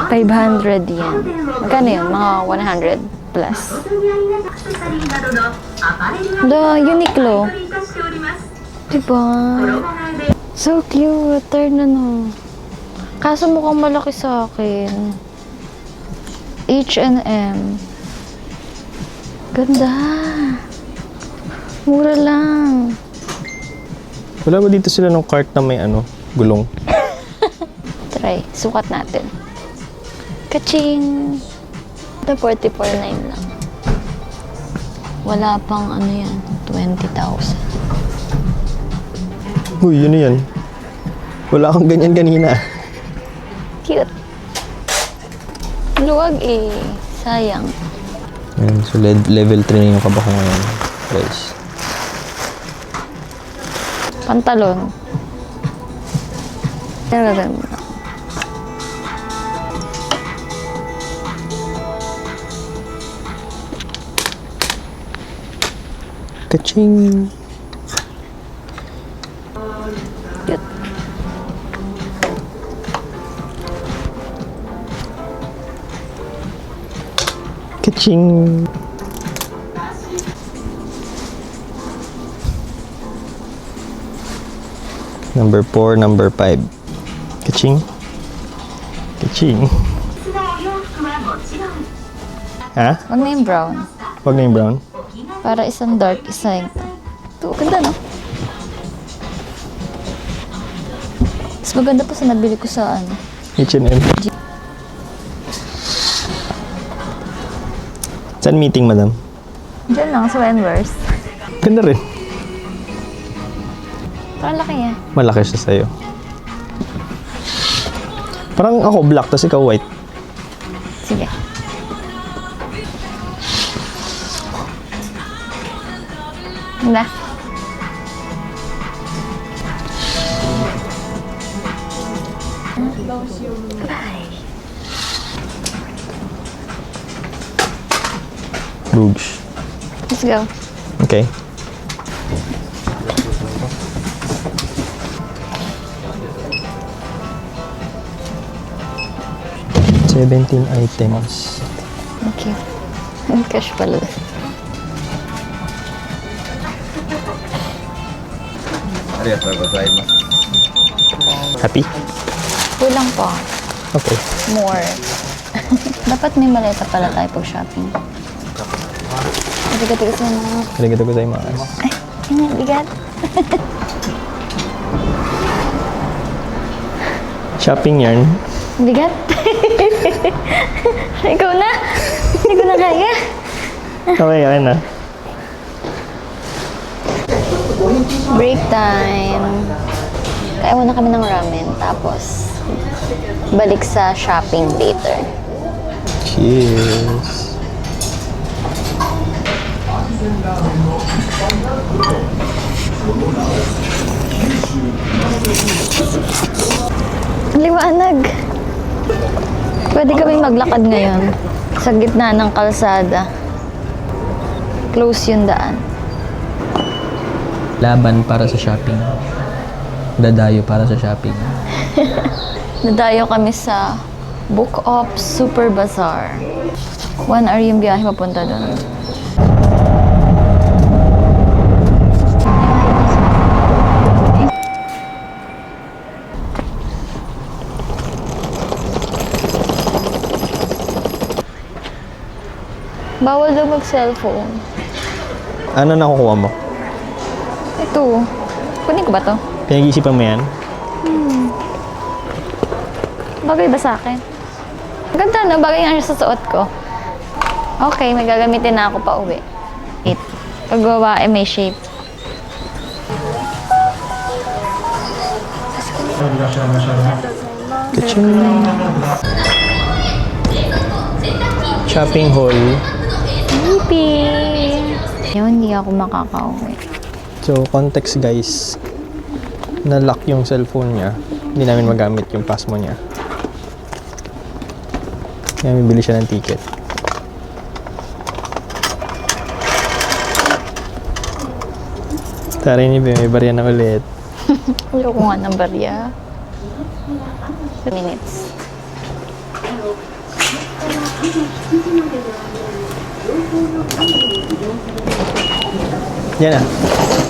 500 yen. Magkano yun? Mga 100 plus. The Uniqlo. Diba? So cute. Turn ano. Kaso mukhang malaki sa akin. H&M. Ganda. Mura lang. Wala ba dito sila ng cart na may gulong? Try. Sukat natin. Kaching! Ito 44.9 lang. Wala pang 20,000. Uy, yun yan. Wala akong ganyan kanina. Cute. Luwag eh. Sayang. Ayan, so level 3 na yung kaba ko ngayon, guys. Pantalon. Talagang. Kaching! Cute. Kaching! Number 4, number 5. Kaching! Kaching! Ha? Wag na yung brown. Wag na yung brown? Para isang dark, isa yung ito. Ganda, no? Mas maganda pa sa nabili ko sa H&M. Saan meeting, madam? Diyan lang, sa Wenvers. Ganda rin. Parang laki niya. Malaki siya sa'yo. Parang ako black, tas ikaw white. Sige. Ganda. Bye. Rouge. Let's go. Okay. $17 items. Thank you. Cash pala. Happy? Kulang pa. Okay. More. Dapat may maleta pala tayo pag shopping. Bigat kasi na. Arigatou gozaimasu. Ay, yun, bigat. Shopping yarn. Bigat. Ikaw na. Hindi ko na kaya. Okay na. Break time. Kaya muna kami ng ramen. Tapos, balik sa shopping later. Cheers. Ang liwanag. Pwede kami maglakad ngayon sa gitna ng kalsada. Close yung daan. Laban para sa shopping. Dadayo para sa shopping. Nadayo kami sa Book of Super Bazaar. 1 hour yung biyahe papunta doon. Bawal daw mag-cellphone. Ano nakukuha mo? Ito. Kunin ko ba to? Pinag-iisipan mo yan? Bagay ba sa akin? Ganda, no? Bagay nga siya sa suot ko. Okay, may gagamitin na ako pa uwi. Paggawa may shape. Shopping haul. Yippee! Yun, hindi ako makakauwi. So, context guys. Na-lock yung cellphone niya. Hindi namin magamit yung passmo niya. Kaya bibili siya ng ticket. Tari ni may barya na ulit. Ayoko nga ng barya. 2 minutes. Yan na.